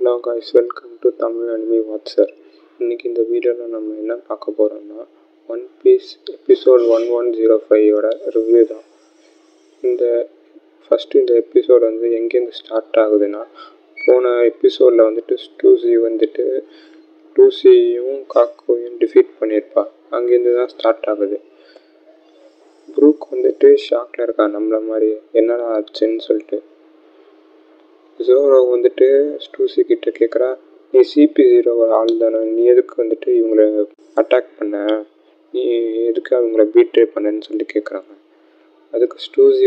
Hello guys, welcome to Tamil anime watcher. இன்றைக்கி இந்த வீடியோவில் நம்ம என்ன பார்க்க போகிறோம்னா, ஒன் பீஸ் எபிசோட் 1105 ரிவ்யூ தான். ஃபஸ்ட்டு இந்த எபிசோட் எங்கேருந்து ஸ்டார்ட் ஆகுதுன்னா, போன எபிசோடில் ஸ்டூசி டூசியும் காக்கோயும் டிஃபீட் பண்ணியிருப்பா. அங்கேருந்து தான் ஸ்டார்ட் ஆகுது. ப்ரூக் ஷாக்கில் இருக்கான், நம்மள மாதிரி என்னடா ஆச்சுன்னு சொல்லிட்டு. ஜோரோ ஸ்டூசி கிட்ட கேட்குறா, நீ CP0 ஆள் தானே, நீ எதுக்கு இவங்களை அட்டாக் பண்ண, நீ எதுக்கு அவங்கள பீட்ரே பண்ணன்னு சொல்லி கேட்குறாங்க. அதுக்கு ஸ்டூசி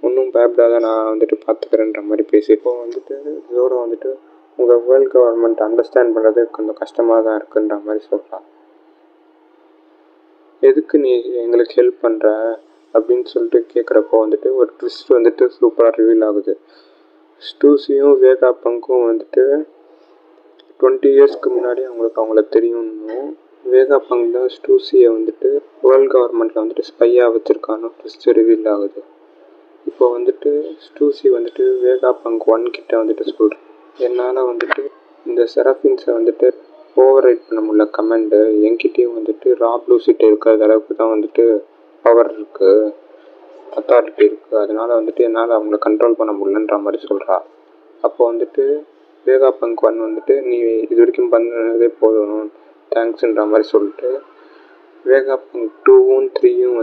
ஒன்றும் பயப்படாத, நான் பார்த்துக்கிறேன்ற மாதிரி பேசிப்போ ஜோரோ உங்கள் வேர்ல்ட் கவர்மெண்ட் அண்டர்ஸ்டாண்ட் பண்ணுறது கொஞ்சம் கஷ்டமாக தான் இருக்குன்ற மாதிரி சொல்கிறான். எதுக்கு நீ எங்களுக்கு ஹெல்ப் பண்ணுற அப்படின்னு சொல்லிட்டு கேட்குறப்போ ஒரு ட்விஸ்ட் சூப்பராக ரிவீல் ஆகுது. ஸ்டூசியும் வேகா பங்கும் 20 இயர்ஸ்க்கு முன்னாடி அவங்கள தெரியும்னும், வேகா பங்க் தான் ஸ்டூசியை வேர்ல்ட் கவர்மெண்ட்டில் ஸ்பையாக வச்சுருக்கான்னு ட்விஸ்ட் ரிவீல் ஆகுது. இப்போ ஸ்டூசி வேகா பங்க் 1 கிட்ட சொல்கிறேன், என்னால் இந்த செராஃபின்ஸை ஓவர் ரைட் பண்ண முடியல கமெண்டு, என்கிட்டையும் ராப் லூசிட்ட இருக்கிற அளவுக்கு தான் பவர் இருக்குது, அத்தாரிட்டி இருக்குது, அதனால் என்னால் அவங்கள கண்ட்ரோல் பண்ண முடியலன்ற மாதிரி சொல்கிறா. அப்போ வேகா பங்க் 1 நீ இது வரைக்கும் பண்ணதே போதும், தேங்க்ஸுன்ற மாதிரி சொல்லிட்டு வேகா பங்க் 2வும் 3யும்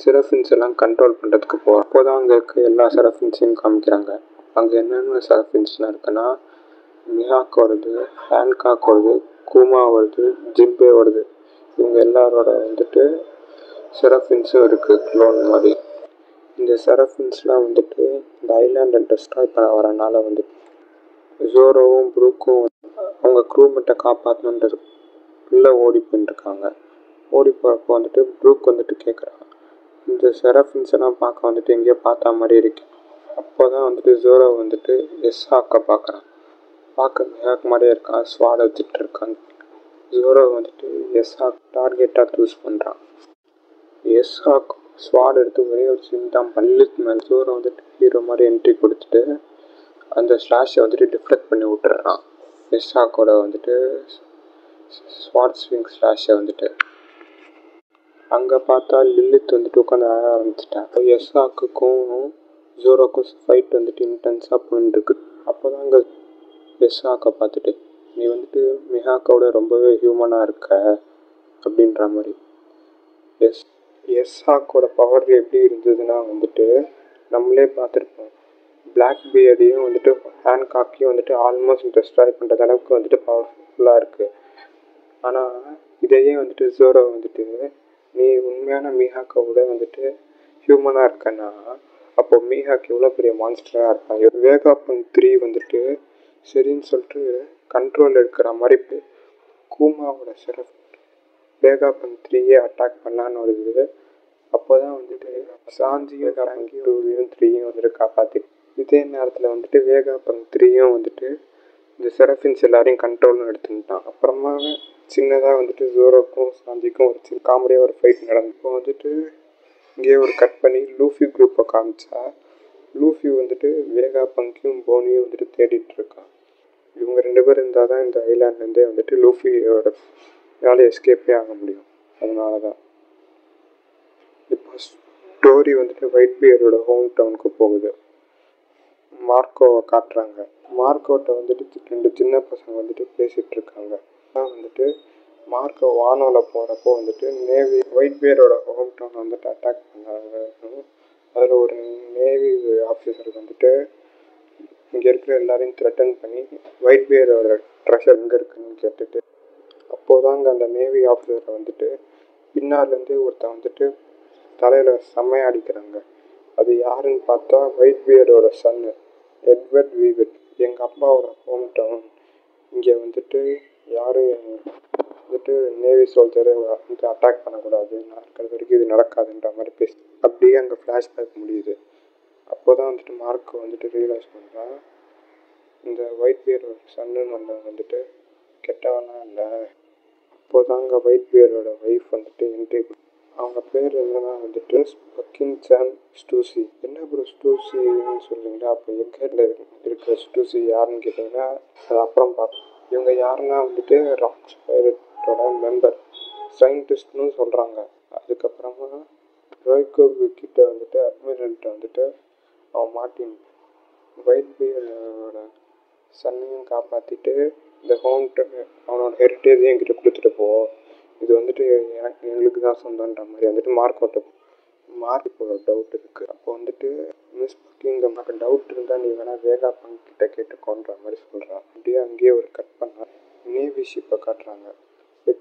செராஃபின்ஸ் எல்லாம் கண்ட்ரோல் பண்ணுறதுக்கு போகிறோம். அப்போ தான் அங்கே இருக்க எல்லா செராஃபின்ஸையும் காமிக்கிறாங்க. அங்கே என்னென்ன செராஃபின்ஸ்லாம் இருக்குன்னா, மிஹாக் வருது, ஹேன்காக் வருது, கூமா வருது, ஜிம்பே வருது. இவங்க எல்லாரோட செராஃபின்ஸும் இருக்குது க்ளோன் மாதிரி. இந்த செராஃபின்ஸ்லாம் இந்த ஐலாண்டை டெஸ்ட்ராய் பண்ண வரனால ஜோரோவும் ப்ரூக்கும் அவங்க க்ரூமெட்டை காப்பாற்றணுன்றது உள்ளே ஓடி போயிட்டுருக்காங்க. ஓடி போகிறப்போ ப்ரூக் கேட்குறான், இந்த செராஃபின்ஸ் எல்லாம் பார்க்க எங்கேயோ பார்த்தா மாதிரி இருக்கு. அப்போ தான் ஜோரோ எஸ்ஹாக்கை பார்க்குறான். பார்க்க மிஹாக் மாதிரியே இருக்கான், ஸ்வாட் வச்சுட்டு இருக்கான். ஜோரோ எஸ்ஹாக் டார்கெட்டாக சூஸ் பண்ணுறான். எஸ்ஹாக் ஸ்வாட் எடுத்து ஒரே ஒரு ஸ்விங் தான் பல்லுக்கு மேலே. ஜோரோ ஹீரோ மாதிரி என்ட்ரி கொடுத்துட்டு அந்த ஸ்லாஷை டிஃப்ளெக்ட் பண்ணி விட்டுறான். எஸ்ஹாக்கோட ஸ்வாட் ஸ்விங் ஸ்லாஷை அங்கே பார்த்தா லில்லித் உட்காந்து ஆட ஆரம்பிச்சிட்டான். எஸ்ஹாக்குக்கும் ஜோரோக்கும் ஃபைட் இன்டென்ஸாக போயிட்டுருக்கு. அப்போ தான் அங்கே எஸ்ஹாக்கை பார்த்துட்டு, நீ மிஹாக்கோட ரொம்பவே ஹியூமனாக இருக்க அப்படின்ற மாதிரி. எஸ்ஹாக்கோட பவர் எப்படி இருந்ததுன்னா நம்மளே பார்த்துருப்போம், பிளாக் பியர்டையும் ஹேன்காக்கையும் ஆல்மோஸ்ட் டெஸ்ட்ராய் பண்ணுறது அளவுக்கு பவர்ஃபுல்லாக இருக்குது. ஆனால் இதையே ஜோரோ நீ உண்மையான மீஹாக்கோட ஹியூமனாக இருக்கன்னா, அப்போ மீஹாக் எவ்வளோ பெரிய மான்ஸ்டராக இருப்பான். வேகா பங்க் 3 சரின்னு சொல்லிட்டு கண்ட்ரோல் எடுக்கிற மாதிரி கூமாவோட செரஃப் வேகா பங்க் 3யே அட்டாக் பண்ணான்னு வருது. அப்போ தான் சாஞ்சியும் வேகா 2யும் 3யும் காப்பாற்றி. இதே நேரத்தில் வேகா பங்க் 3யும் இந்த செரஃபின்ஸ் எல்லாரையும் கண்ட்ரோல்னு எடுத்துக்கிட்டான். அப்புறமா சின்னதாக ஜோரோக்கும் சாஞ்சிக்கும் ஒரு சின்ன காமெடியாக ஒரு ஃபைட் நடந்து. இப்போ இங்கேயே ஒரு கட் பண்ணி லூஃபி குரூப்பை காமிச்சா, லூஃபி வேகா பங்கையும் போனியும் தேடிட்டு இருக்கான். இவங்க 2 பேர் இருந்தால் தான் இந்த ஐலாண்ட்லேருந்தே லூஃபியோட எஸ்கேப்பே ஆக முடியும். அதனால தான் இப்போ ஸ்டோரி ஒயிட் பியரோட ஹோம் டவுனுக்கு போகுது. மார்க்கோவை காட்டுறாங்க. மார்க்கோட்ட 2 சின்ன பசங்க பேசிகிட்டு இருக்காங்க. அதான் மார்க்கோ வானோவில் போகிறப்போ நேவி ஒயிட் பியரோட ஹோம் டவுன் அட்டாக் பண்ணாங்க. அதில் ஒரு நேவி ஆஃபீஸர் இங்கே இருக்கிற எல்லாரையும் த்ரெட்டன் பண்ணி ஒயிட் பியரோட ட்ரெஷர் எங்கே இருக்குன்னு கேட்டுட்டு, அப்போதாங்க அந்த நேவி ஆஃபீஸரை பின்னாலேருந்து ஒருத்தன் தலையில் செம்மையாக அடிக்கிறாங்க. அது யாருன்னு பார்த்தா ஒயிட் பியரோட சன்னு எட்வர்ட் வீவெட். எங்கள் அப்பாவோட ஹோம் டவுன் இங்கே யாரும் நேவி சோல்ஜரை அட்டாக் பண்ணக்கூடாது, நான் இருக்கிறது வரைக்கும் இது நடக்காதுன்ற மாதிரி பேசி அப்படியே அங்கே ஃப்ளாஷ்பேக் முடியுது. அப்போ தான் மார்க்கை ரியலைஸ் பண்ணுறான், இந்த ஒயிட் பியரோட சன்னுன்னு வந்தவன் கெட்டவனா இல்லை. அப்போ தான் அங்கே ஒயிட் பியரோட ஒய்ஃப் என்ட்ரி. அவங்க பேர் என்னன்னா வந்துட்டு பக்கிங்சாம் ஸ்டூசி. என்ன ப்ரோ ஸ்டூசின்னு சொல்கிறீங்களா? அப்போ எக்கேடில் இருக்கிற ஸ்டூசி யாருன்னு கேட்டிங்கன்னா அது அப்புறம் பார்ப்போம். இவங்க யாருன்னா வந்துட்டு ராக்ஸ் பைரட்டோட மெம்பர் சயின்டிஸ்ட்னு சொல்கிறாங்க. அதுக்கப்புறமா ரோய்கோ கிட்ட வந்துட்டு அட்மிரல்கிட்ட வந்துட்டு அவன் மார்ட்டின் ஒயிட் பியரோட சன்னையும் காப்பாற்றிட்டு இந்த அவனோட ஹெரிட்டேஜையும் என்கிட்ட கொடுத்துட்டு போ, இது வந்துட்டு எங்களுக்கு தான் சொந்தன்ற மாதிரி வந்துட்டு மார்க் இப்போ டவுட் இருக்குது. அப்போ வந்துட்டு மிஸ் பக்கிங்கம் நமக்கு டவுட் இருந்தால் நீ வேணால் வேகா பங்க் கிட்ட கேட்டுக்கோன்ற மாதிரி சொல்கிறான். அப்படியே அங்கேயே ஒரு கட் பண்ணால் நேவி ஷிப்பை காட்டுறாங்க.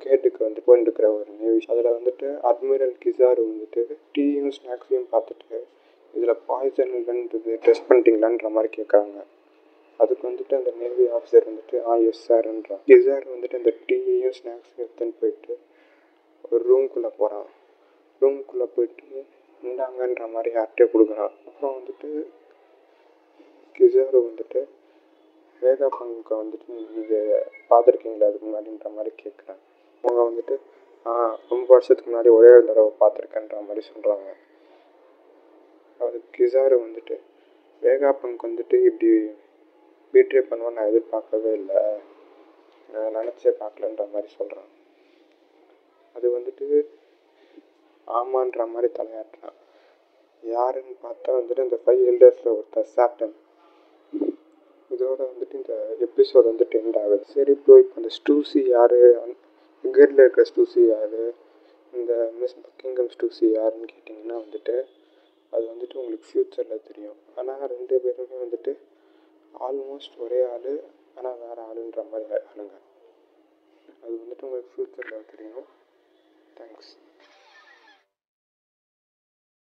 கேட்டுக்கு வந்து போயிட்டுருக்கிற ஒரு நேவி. அதில் வந்துட்டு அட்மிரல் கிசாரு வந்துட்டு டீயும் ஸ்நாக்ஸையும் பார்த்துட்டு இதில் பாய்சன் இல்லைன்றது டெஸ்ட் பண்ணிட்டீங்களான்ற மாதிரி கேட்குறாங்க. அதுக்கு வந்துட்டு அந்த நேவி ஆஃபீஸர் வந்துட்டு எஸ் சார்ன்றான். கிசார் வந்துட்டு அந்த டீயையும் ஸ்நாக்ஸையும் எடுத்துன்னு போயிட்டு ஒரு ரூம்குள்ளே போகிறான். ரூம்குள்ளே போயிட்டு இந்தாங்கன்ற மாதிரி யார்கிட்டே கொடுக்குறான். அப்புறம் வந்துட்டு கிசாரு வந்துட்டு வேகா பங்கை வந்துட்டு நீங்கள் பார்த்துருக்கீங்களா அதுக்கு முன்னாடின்ற மாதிரி கேட்குறாங்க. அவங்க வந்துட்டு ரொம்ப வருஷத்துக்கு முன்னாடி ஒரே ஒரு தடவை பார்த்துருக்கேன்ற மாதிரி சொல்கிறாங்க. அது கிசாரு வந்துட்டு வேகா பங்க் வந்துட்டு இப்படி பீட்ரே பண்ணுவோன்னு நான் எதிர்பார்க்கவே இல்லை, நான் நினச்சே பார்க்கலன்ற மாதிரி சொல்கிறான். அது வந்துட்டு ஆமான்ற மாதிரி தலையாட்டுறான். யாருன்னு பார்த்தா வந்துட்டு இந்த 5 எல்டர்ஸில் ஒருத்தர் சாட்டன். இதோட வந்துட்டு இந்த எபிசோட் வந்துட்டு எண்ட் ஆகுது. சரி ப்ரோ, இப்போ அந்த ஸ்டூசி யார், கேட்டில் இருக்கிற ஸ்டூசி யார், இந்த மிஸ் பக்கிங்கம் ஸ்டூசி யாருன்னு கேட்டிங்கன்னா வந்துட்டு அது வந்துட்டு உங்களுக்கு ஃப்யூச்சரில் தெரியும். ஆனால் 2 பேருமே வந்துட்டு ஆல்மோஸ்ட் ஒரே ஆள் ஆனால் வேறு ஆளுன்ற மாதிரி ஆளுங்க. அது வந்துட்டு உங்களுக்கு ஃப்யூச்சரில் தெரியும். தேங்க்ஸ்.